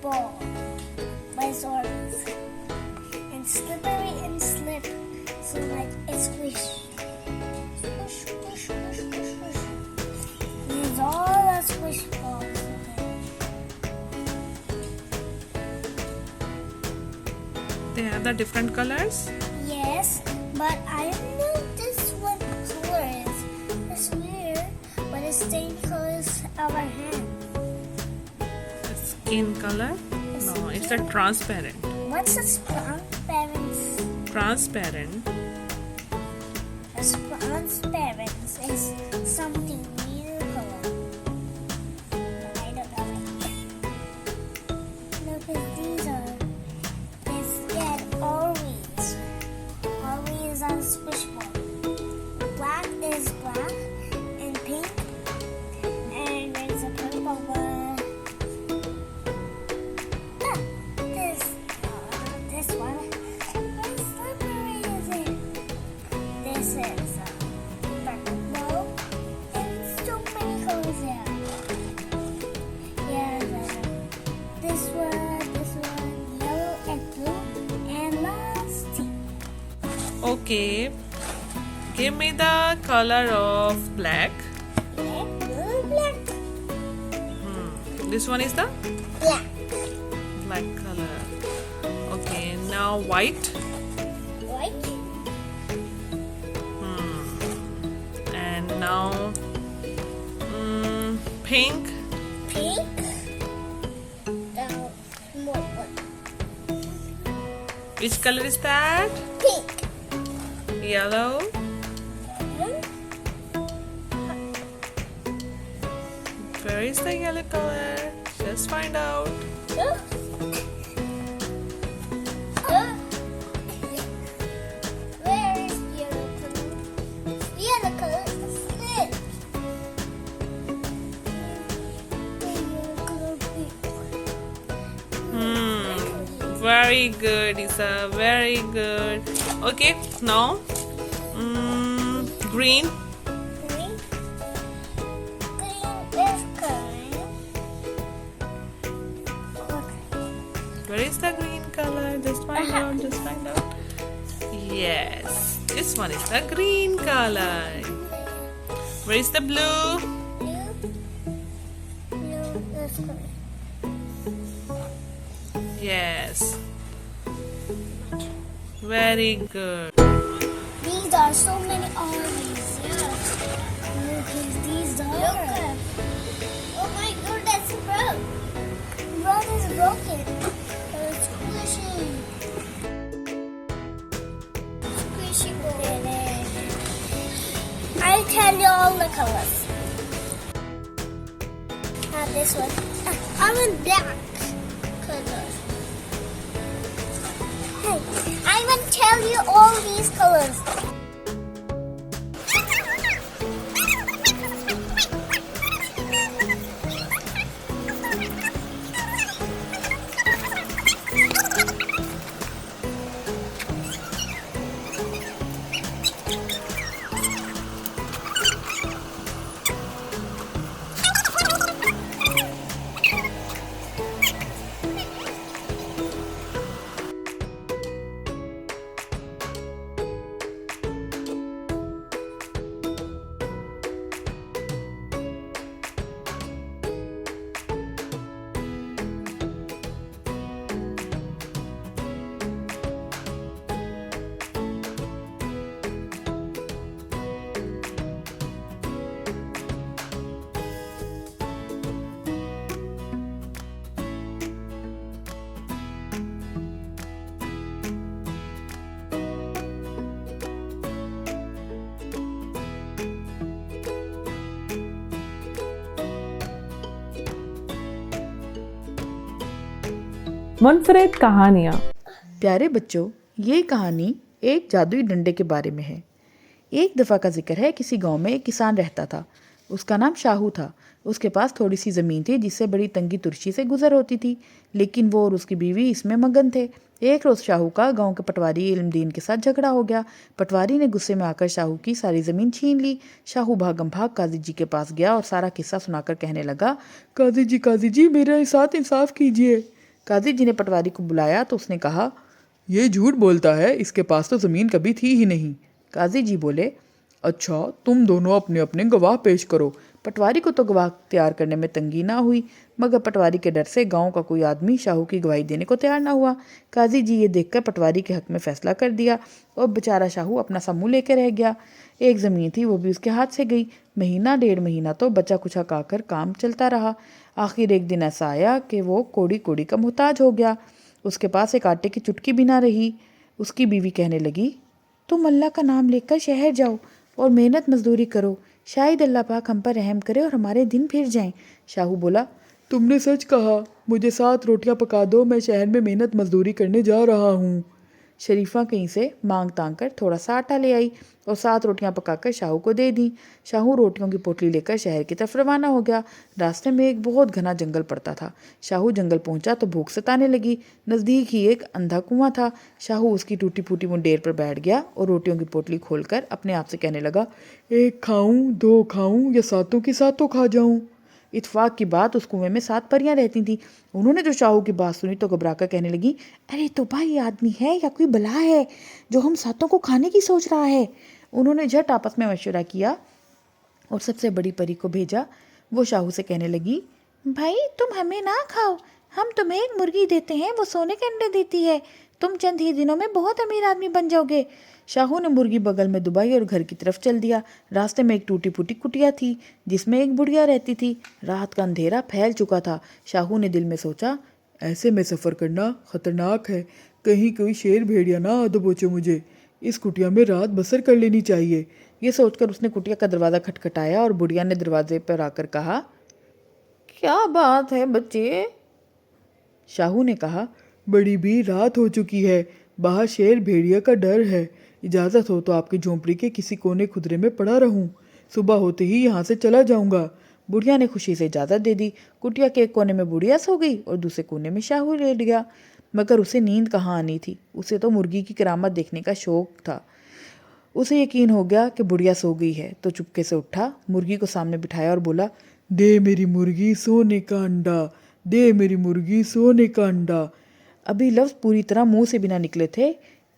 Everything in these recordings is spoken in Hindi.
fall by stories. And slippery and slip, so like it's squish. Squish, squish, squish, squish, squish. These are all the squish balls. They have the different colors. Yes, but I don't know this what color is. It's weird, but it's same color as our hand. Skin color? No, it's the transparent. What's a transparent? Transparent. A transparent is something weird color. But I don't know it. Look at these are. Instead, always. Always on squish ball. Black is black and pink. And there's a purple one. This one. How slippery is it? This is purple bow. And so many colors there. Yeah, this one, yellow and blue, and nasty. Okay. Give me the color of black. Black, blue, black. This one is the Black. black color. Okay, now white. White. And now pink. Pink. More one. Which color is that? Pink. Yellow. Where is the yellow color? Just find out. Where is yellow color? Yellow color is the slip. Very good, Isa. Very good. Okay, now green. Green. Green is color. Where is the green color? Just find out. Just find out. Yes, this one is the green color. Where is the blue? Blue is color. Yes. Very good. These are so many armies. Yes. Look at these are. Oh my god, that's broke. Rod is broken. It's squishy. Squishy ball. I'll tell you all the colors. This one. I want black color. Hey, I will tell you all these colors. मुनफरिद कहानियाँ। प्यारे बच्चों, ये कहानी एक जादुई डंडे के बारे में है। एक दफ़ा का जिक्र है, किसी गांव में एक किसान रहता था। उसका नाम शाहू था। उसके पास थोड़ी सी ज़मीन थी जिससे बड़ी तंगी तुर्शी से गुजर होती थी, लेकिन वो और उसकी बीवी इसमें मगन थे। एक रोज़ शाहू का गांव के पटवारी इल्मदीन के साथ झगड़ा हो गया। पटवारी ने गुस्से में आकर शाहू की सारी ज़मीन छीन ली। शाहू भागम भाग काजी जी के पास गया और सारा किस्सा सुनाकर कहने लगा, काजी जी मेरे साथ इंसाफ कीजिए। काजी जी ने पटवारी को बुलाया तो उसने कहा, ये झूठ बोलता है, इसके पास तो ज़मीन कभी थी ही नहीं। काजी जी बोले, अच्छा, तुम दोनों अपने अपने गवाह पेश करो। पटवारी को तो गवाह तैयार करने में तंगी ना हुई, मगर पटवारी के डर से गांव का कोई आदमी शाहू की गवाही देने को तैयार ना हुआ। काजी जी ये देखकर पटवारी के हक में फैसला कर दिया और बेचारा शाहू अपना सा मुँह लेकर रह गया। एक ज़मीन थी, वो भी उसके हाथ से गई। महीना 1.5 महीना तो बचा कुछा खाकर काम चलता रहा। आखिर एक दिन ऐसा आया कि वो कोड़ी कोड़ी का मोहताज हो गया। उसके पास एक आटे की चुटकी भी ना रही। उसकी बीवी कहने लगी, तुम अल्लाह का नाम लेकर शहर जाओ और मेहनत मजदूरी करो, शायद अल्लाह पाक हम पर रहम करे और हमारे दिन फिर जाएं। शाहू बोला, तुमने सच कहा, मुझे 7 रोटियां पका दो, मैं शहर में मेहनत मजदूरी करने जा रहा हूँ। शरीफा कहीं से मांग तांग कर थोड़ा सा आटा ले आई और 7 रोटियां पकाकर शाहू को दे दी। शाहू रोटियों की पोटली लेकर शहर की तरफ रवाना हो गया। रास्ते में एक बहुत घना जंगल पड़ता था। शाहू जंगल पहुंचा तो भूख सताने लगी। नज़दीक ही एक अंधा कुआं था। शाहू उसकी टूटी फूटी मुंडेर पर बैठ गया और रोटियों की पोटली खोलकर अपने आप से कहने लगा, 1 खाऊं, 2 खाऊं या 7 की 7 खा जाऊं। इत्फाक की बात, उस कुएं में 7 परियां रहती थीं। उन्होंने जो शाहू की बात सुनी तो घबराकर कहने लगी, अरे तो भाई, ये आदमी है या कोई बला है जो हम 7 को खाने की सोच रहा है। उन्होंने झट आपस में मशवरा किया और सबसे बड़ी परी को भेजा। वो शाहू से कहने लगी, भाई तुम हमें ना खाओ, हम तुम्हें एक मुर्गी देते हैं, वो सोने के अंडे देती है, तुम चंद ही दिनों में बहुत अमीर आदमी बन जाओगे। शाहू ने मुर्गी बगल में दुबाई और घर की तरफ चल दिया। रास्ते में एक टूटी फूटी कुटिया थी जिसमें एक बुढ़िया रहती थी। रात का अंधेरा फैल चुका था। शाहू ने दिल में सोचा, ऐसे में सफ़र करना खतरनाक है, कहीं कोई शेर भेड़िया ना आ दबोचे मुझे, इस कुटिया में रात बसर कर लेनी चाहिए। ये सोचकर उसने कुटिया का दरवाज़ा खटखटाया और बुढ़िया ने दरवाजे पर आकर कहा, क्या बात है बच्चे? शाहू ने कहा, बड़ी भी रात हो चुकी है, बाहर शेर भेड़िया का डर है, इजाज़त हो तो आपकी झोंपड़ी के किसी कोने खुदरे में पड़ा रहूं, सुबह होते ही यहाँ से चला जाऊंगा। बुढ़िया ने खुशी से इजाज़त दे दी। कुटिया के एक कोने में बुढ़िया सो गई और दूसरे कोने में शाहू लेट गया। मगर उसे नींद कहाँ आनी थी, उसे तो मुर्गी की करामत देखने का शौक था। उसे यकीन हो गया कि बुढ़िया सो गई है तो चुपके से उठा, मुर्गी को सामने बिठाया और बोला, दे मेरी मुर्गी सोने का अंडा, दे मेरी मुर्गी सोने का अंडा। अभी लफ्ज़ पूरी तरह मुंह से बिना निकले थे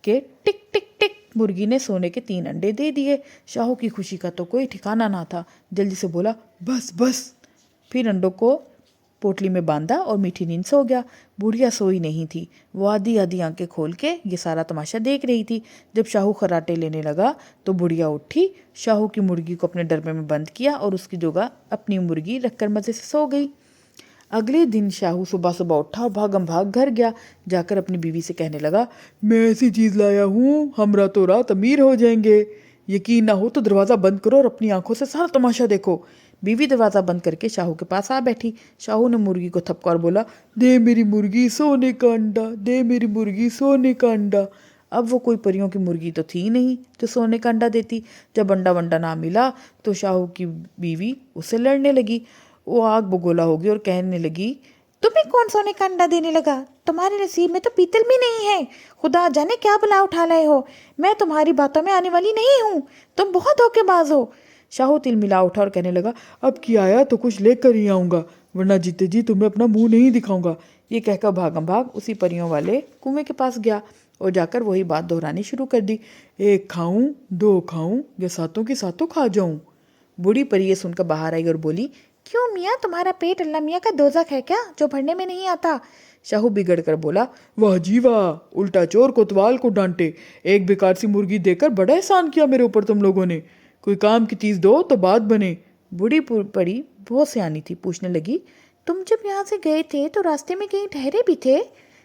कि टिक टिक टिक मुर्गी ने सोने के 3 अंडे दे दिए। शाहू की खुशी का तो कोई ठिकाना ना था। जल्दी से बोला, बस बस। फिर अंडों को पोटली में बांधा और मीठी नींद सो गया। बुढ़िया सोई नहीं थी। वो आधी आधी आंखें खोल के ये सारा तमाशा देख रही थी। जब शाहू खर्राटे लेने लगा तो बुढ़िया उठी, शाहू की मुर्गी को अपने डरमे में बंद किया और उसकी जगह अपनी मुर्गी रखकर मज़े से सो गई। अगले दिन शाहू सुबह सुबह उठा और भागम भाग घर गया। जाकर अपनी बीवी से कहने लगा, मैं ऐसी चीज़ लाया हूँ, हमरा तो रात अमीर हो जाएंगे। यकीन ना हो तो दरवाज़ा बंद करो और अपनी आंखों से सारा तमाशा देखो। बीवी दरवाज़ा बंद करके शाहू के पास आ बैठी। शाहू ने मुर्गी को थपका और बोला, दे मेरी मुर्गी सोने का अंडा, दे मेरी मुर्गी सोने का अंडा। अब वो कोई परियों की मुर्गी तो थी नहीं जो सोने का अंडा देती। जब अंडा वंडा ना मिला तो शाहू की बीवी उससे लड़ने लगी। वो आग बगोला हो गई और कहने लगी, तुम्हें कौन सोने का अंडा देने लगा? तुम्हारे नसीब में तो पीतल भी नहीं है। खुदा जाने क्या बला उठा लाए हो। मैं तुम्हारी बातों में आने वाली नहीं हूँ, तुम बहुत धोखेबाज हो। शाहू तिल मिला उठा और कहने लगा, अब की आया तो कुछ लेकर ही आऊँगा, वरना जीते जी तुम्हें अपना मुंह नहीं दिखाऊंगा। ये कहकर भागम भाग उसी परियों वाले कुएं के पास गया और जाकर वही बात दोहरानी शुरू कर दी, 1 खाऊं, 2 खाऊं या 7 की 7 खा जाऊं। बूढ़ी परी ये सुनकर बाहर आई और बोली, क्यों मियाँ, तुम्हारा पेट अल्लाह मियाँ का दोजख है क्या जो भरने में नहीं आता? शाहू बिगड़ कर बोला, वाह जी वाह, उल्टा चोर कोतवाल को डांटे, एक बेकार सी मुर्गी देकर बड़ा एहसान किया मेरे ऊपर तुम लोगों ने। कोई काम की चीज़ दो तो बात बने। बूढ़ी परी बहुत सियानी थी, पूछने लगी, तुम जब यहाँ से गए थे तो रास्ते में कहीं ठहरे भी थे?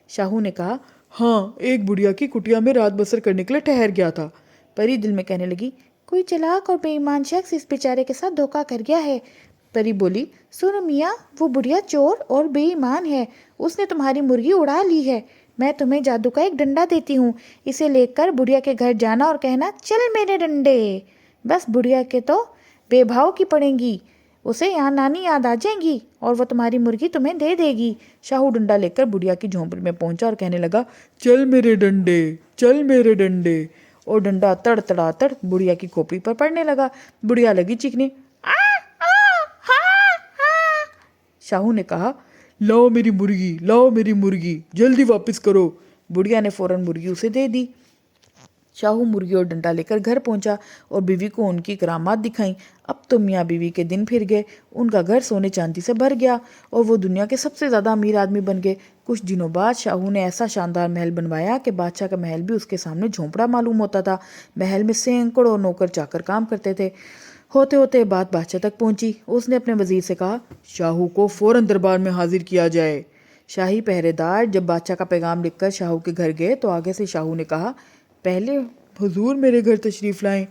शाहू ने कहा, हाँ, एक बुढ़िया की कुटिया में रात बसर करने के लिए ठहर गया था। परी दिल में कहने लगी, कोई चालाक और बेईमान शख्स इस बेचारे के साथ धोखा कर गया है। परी बोली, सुनो मियाँ, वो बुढ़िया चोर और बेईमान है, उसने तुम्हारी मुर्गी उड़ा ली है। मैं तुम्हें जादू का एक डंडा देती हूँ, इसे लेकर बुढ़िया के घर जाना और कहना, चल मेरे डंडे। बस बुढ़िया के तो बेभाव की पड़ेंगी, उसे यहाँ नानी याद आ जाएंगी और वह तुम्हारी मुर्गी तुम्हें दे देगी। शाहू डंडा लेकर बुढ़िया की झोंपड़ी में पहुंचा और कहने लगा, चल मेरे डंडे, चल मेरे डंडे। और डंडा तड़ तड़ातड़ बुढ़िया की खोपड़ी पर पड़ने लगा। बुढ़िया लगी चीखने। शाहू ने कहा, लाओ मेरी मुर्गी, लाओ मेरी मुर्गी, जल्दी वापस करो। बुढ़िया ने फौरन मुर्गी उसे दे दी। शाहू मुर्गी और डंडा लेकर घर पहुंचा और बीवी को उनकी करामात दिखाई। अब तो मियाँ बीवी के दिन फिर गए। उनका घर सोने चांदी से भर गया और वो दुनिया के सबसे ज़्यादा अमीर आदमी बन गए। कुछ दिनों बाद शाहू ने ऐसा शानदार महल बनवाया कि बादशाह का महल भी उसके सामने झोंपड़ा मालूम होता था। महल में सैकड़ों नौकर चाकर काम करते थे। होते होते बात बादशाह तक पहुंची। उसने अपने वजीर से कहा, शाहू को फौरन दरबार में हाजिर किया जाए। शाही पहरेदार जब बादशाह का पैगाम लिखकर शाहू के घर गए तो आगे से शाहू ने कहा, पहले हुजूर मेरे घर तशरीफ़ लाएं।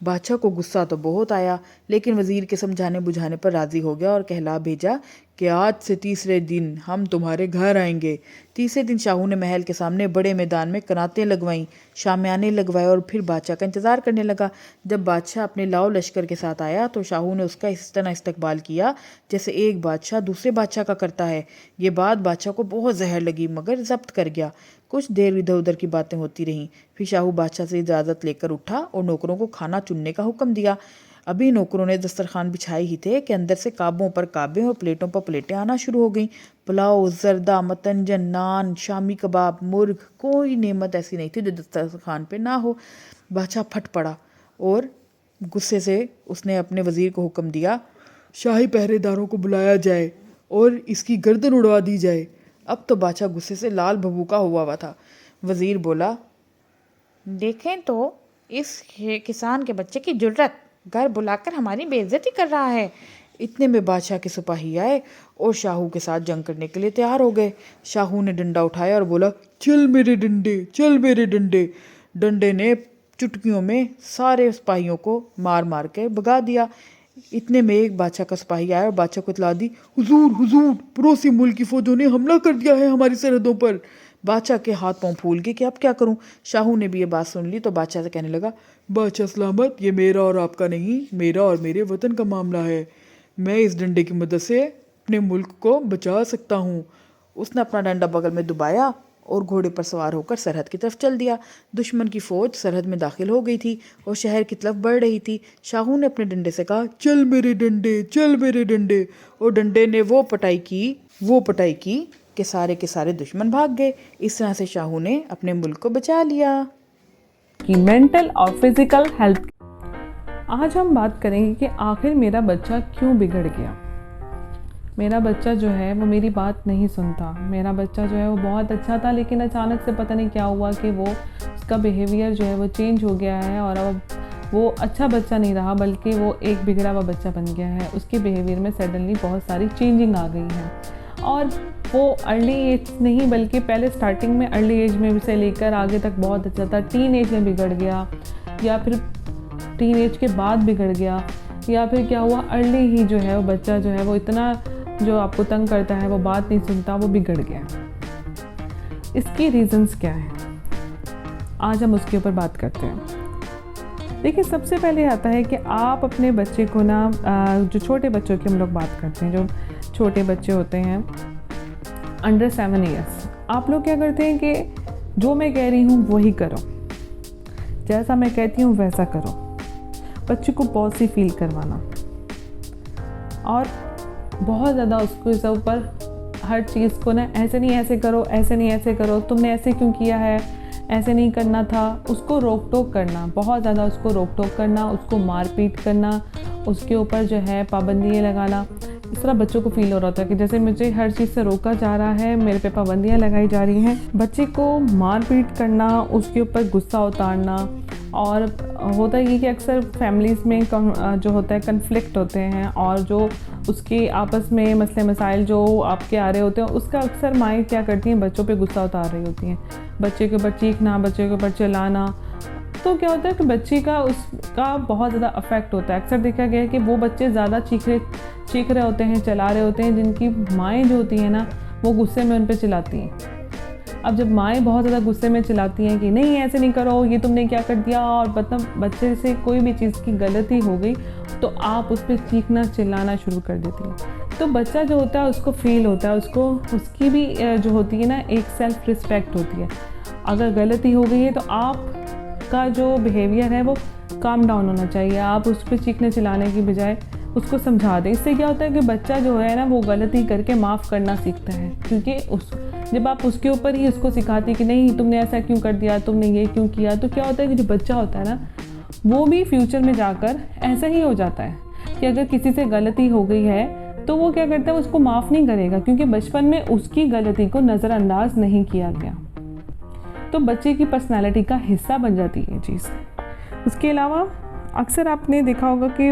बादशाह को गुस्सा तो बहुत आया, लेकिन वज़ीर के समझाने बुझाने पर राज़ी हो गया और कहला भेजा कि आज से तीसरे दिन हम तुम्हारे घर आएंगे। तीसरे दिन शाहू ने महल के सामने बड़े मैदान में कनातें लगवाईं, शामियाने लगवाए और फिर बादशाह का इंतज़ार करने लगा। जब बादशाह अपने लाओ लश्कर के साथ आया तो शाहू ने उसका इस तरह इस्तकबाल किया जैसे एक बादशाह दूसरे बादशाह का करता है। ये बात बादशाह को बहुत जहर लगी मगर जब्त कर गया। कुछ देर इधर उधर की बातें होती रहीं। फिर शाहू बादशाह से इजाज़त लेकर उठा और नौकरों को खाना चुनने का हुक्म दिया। अभी नौकरों ने दस्तरखान बिछाए ही थे कि अंदर से काबों पर काबे और प्लेटों पर प्लेटें आना शुरू हो गईं। पुलाव, जर्दा, मतंजन, नान, शामी कबाब, मुर्ग, कोई नेमत ऐसी नहीं थी जो दस्तरखान पे ना हो। बादशाह फट पड़ा और गुस्से से उसने अपने वज़ीर को हुक्म दिया, शाही पहरेदारों को बुलाया जाए और इसकी गर्दन उड़वा दी जाए। अब तो बादशाह गुस्से से लाल भभूका हुआ था। वज़ीर बोला, देखें तो इस किसान के बच्चे की जुर्रत, घर बुलाकर हमारी बेइज्जती कर रहा है। इतने में बादशाह के सिपाही आए और शाहू के साथ जंग करने के लिए तैयार हो गए। शाहू ने डंडा उठाया और बोला, चल मेरे डंडे, चल मेरे डंडे। डंडे ने चुटकियों में सारे सिपाहियों को मार मार के भगा दिया। इतने में एक बादशाह का सिपाही आया और बादशाह को इतला दी, हुजूर हुजूर, पड़ोसी मुल्क की फौजों ने हमला कर दिया है हमारी सरहदों पर। बादशाह के हाथ पांव फूल गए कि अब क्या करूं। शाहू ने भी ये बात सुन ली तो बादशाह से कहने लगा, बादशाह सलामत, ये मेरा और आपका नहीं, मेरा और मेरे वतन का मामला है। मैं इस डंडे की मदद से अपने मुल्क को बचा सकता हूँ। उसने अपना डंडा बगल में दबाया और घोड़े पर सवार होकर सरहद की तरफ चल दिया। दुश्मन की फौज सरहद में दाखिल हो गई थी और शहर की तरफ बढ़ रही थी। शाहू ने अपने डंडे से कहा, चल मेरे डंडे, चल मेरे डंडे। और डंडे ने वो पटाई की कि सारे के सारे दुश्मन भाग गए। इस तरह से शाहू ने अपने मुल्क को बचा लिया। कि मेंटल और फिजिकल हेल्थ। आज हम बात करेंगे कि आखिर मेरा बच्चा क्यों बिगड़ गया। मेरा बच्चा जो है वो मेरी बात नहीं सुनता। मेरा बच्चा जो है वो बहुत अच्छा था, लेकिन अचानक से पता नहीं क्या हुआ कि वो उसका बिहेवियर जो है वो चेंज हो गया है और अब वो अच्छा बच्चा नहीं रहा बल्कि वो एक बिगड़ा हुआ बच्चा बन गया है। उसके बिहेवियर में सडनली बहुत सारी चेंजिंग आ गई है और वो अर्ली एज नहीं बल्कि पहले स्टार्टिंग में अर्ली एज में से लेकर आगे तक बहुत अच्छा था। टीन एज में बिगड़ गया या फिर टीन एज के बाद बिगड़ गया या फिर क्या हुआ, अर्ली ही जो है वो बच्चा जो है वो इतना जो आपको तंग करता है, वो बात नहीं सुनता, वो बिगड़ गया। इसकी रीजंस क्या है, आज हम उसके ऊपर बात करते हैं। देखिए, सबसे पहले आता है कि आप अपने बच्चे को ना, जो छोटे बच्चों की हम लोग बात करते हैं, जो छोटे बच्चे होते हैं अंडर 7 ईयर्स, आप लोग क्या करते हैं कि जो मैं कह रही हूँ वही करो, जैसा मैं कहती हूँ वैसा करो। बच्चे को बहुत सी फील करवाना और बहुत ज़्यादा उसको इस ऊपर हर चीज़ को ना, ऐसे नहीं ऐसे करो, ऐसे नहीं ऐसे करो, तुमने ऐसे क्यों किया है, ऐसे नहीं करना था, उसको रोक टोक करना, बहुत ज़्यादा उसको रोक टोक करना, उसको मारपीट करना, उसके ऊपर जो है पाबंदियाँ लगाना। इस तरह बच्चों को फील हो रहा था कि जैसे मुझे हर चीज़ से रोका जा रहा है, मेरे पे पाबंदियाँ लगाई जा रही हैं। बच्चे को मारपीट करना, उसके ऊपर गुस्सा उतारना, और होता ये कि अक्सर फैमिलीज़ में जो होता है कन्फ्लिक्ट होते हैं और जो उसके आपस में मसले मसाइल जो आपके आ रहे होते हैं, उसका अक्सर माएँ क्या करती हैं, बच्चों पे गुस्सा उतार रही होती हैं। बच्चे के ऊपर चीखना, बच्चे के ऊपर चिल्लाना, तो क्या होता है कि बच्चे का उसका बहुत ज़्यादा अफेक्ट होता है। अक्सर देखा गया है कि वो बच्चे ज़्यादा चीख रहे होते हैं, चला रहे होते हैं, जिनकी माएँ जो होती हैं ना, वो गुस्से में उन पर चिल्लाती हैं। अब जब माएँ बहुत ज़्यादा गुस्से में चिल्लाती हैं कि नहीं ऐसे नहीं करो, ये तुमने क्या कर दिया, और मतलब बच्चे से कोई भी चीज़ की गलती हो गई तो आप उस पर चीखना चिल्लाना शुरू कर देती हैं। तो बच्चा जो होता है उसको फील होता है, उसको उसकी भी जो होती है ना एक सेल्फ रिस्पेक्ट होती है। अगर गलती हो गई है तो आपका जो बिहेवियर है वो काम डाउन होना चाहिए। आप उस पर चीखने चिल्लाने की बजाय उसको समझा दें। इससे क्या होता है कि बच्चा जो है ना वो गलती करके माफ़ करना सीखता है, क्योंकि जब आप उसके ऊपर ही उसको सिखाते कि नहीं तुमने ऐसा क्यों कर दिया, तुमने ये क्यों किया, तो क्या होता है कि जो बच्चा होता है ना वो भी फ्यूचर में जाकर ऐसा ही हो जाता है कि अगर किसी से गलती हो गई है तो वो क्या करता है, उसको माफ़ नहीं करेगा, क्योंकि बचपन में उसकी गलती को नज़रअंदाज नहीं किया गया। तो बच्चे की पर्सनैलिटी का हिस्सा बन जाती है ये चीज़। उसके अलावा अक्सर आपने देखा होगा कि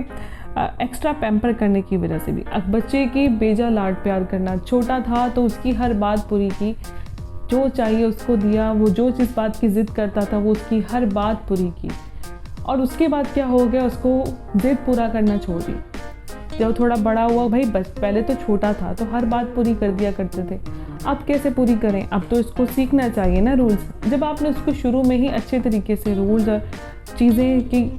एक्स्ट्रा पैम्पर करने की वजह से भी बच्चे की बेजा लाड प्यार करना। छोटा था तो उसकी हर बात पूरी की, जो चाहिए उसको दिया, वो जो जिस बात की ज़िद करता था वो उसकी हर बात पूरी की। और उसके बाद क्या हो गया, उसको ज़िद पूरा करना छोड़ दी। जब थोड़ा बड़ा हुआ, भाई पहले तो छोटा था तो हर बात पूरी कर दिया करते थे, अब कैसे पूरी करें, अब तो इसको सीखना चाहिए ना रूल्स। जब आपने उसको शुरू में ही अच्छे तरीके से रूल्स और चीज़ें की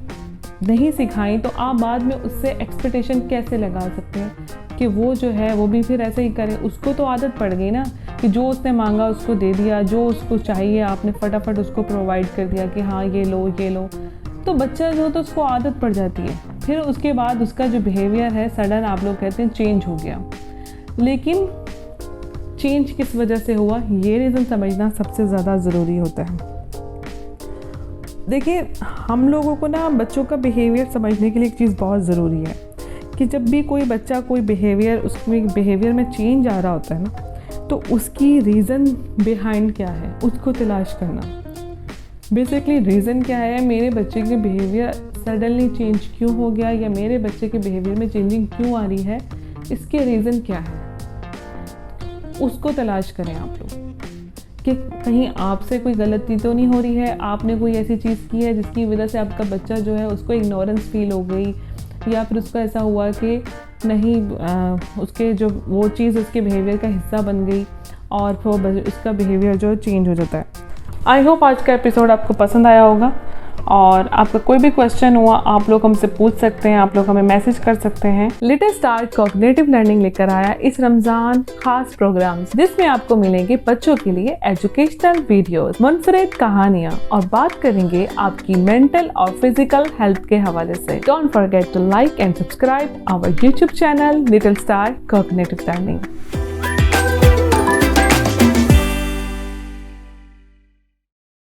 नहीं सिखाई तो आप बाद में उससे एक्सपेक्टेशन कैसे लगा सकते हैं कि वो जो है वो भी फिर ऐसे ही करे। उसको तो आदत पड़ गई ना कि जो उसने मांगा उसको दे दिया, जो उसको चाहिए आपने फटाफट उसको प्रोवाइड कर दिया कि हाँ ये लो ये लो। तो बच्चा जो तो उसको आदत पड़ जाती है, फिर उसके बाद उसका जो बिहेवियर है सडन आप लोग कहते हैं चेंज हो गया। लेकिन चेंज किस वजह से हुआ, ये रीज़न समझना सबसे ज़्यादा ज़रूरी होता है। देखिए, हम लोगों को ना बच्चों का बिहेवियर समझने के लिए एक चीज़ बहुत ज़रूरी है कि जब भी कोई बच्चा कोई बिहेवियर, उसमें बिहेवियर में चेंज आ रहा होता है ना, तो उसकी रीज़न बिहाइंड क्या है उसको तलाश करना। बेसिकली रीज़न क्या है, मेरे बच्चे के बिहेवियर सडनली चेंज क्यों हो गया, या मेरे बच्चे के बिहेवियर में चेंजिंग क्यों आ रही है, इसके रीज़न क्या है, उसको तलाश करें आप लोग कि कहीं आपसे कोई गलती तो नहीं हो रही है, आपने कोई ऐसी चीज़ की है जिसकी वजह से आपका बच्चा जो है उसको इग्नोरेंस फील हो गई, या फिर उसको ऐसा हुआ कि नहीं उसके जो वो चीज़ उसके बिहेवियर का हिस्सा बन गई और फिर उसका बिहेवियर जो चेंज हो जाता है। आई होप आज का एपिसोड आपको पसंद आया होगा, और आपका कोई भी क्वेश्चन हुआ आप लोग हमसे पूछ सकते हैं, आप लोग हमें मैसेज कर सकते हैं। लिटिल स्टार कॉग्निटिव लर्निंग लेकर आया इस रमज़ान खास प्रोग्राम जिसमें आपको मिलेंगे बच्चों के लिए एजुकेशनल वीडियोस, मुनफरिद कहानियाँ, और बात करेंगे आपकी मेंटल और फिजिकल हेल्थ के हवाले से। Don't forget to like and subscribe our YouTube channel little star cognitive learning.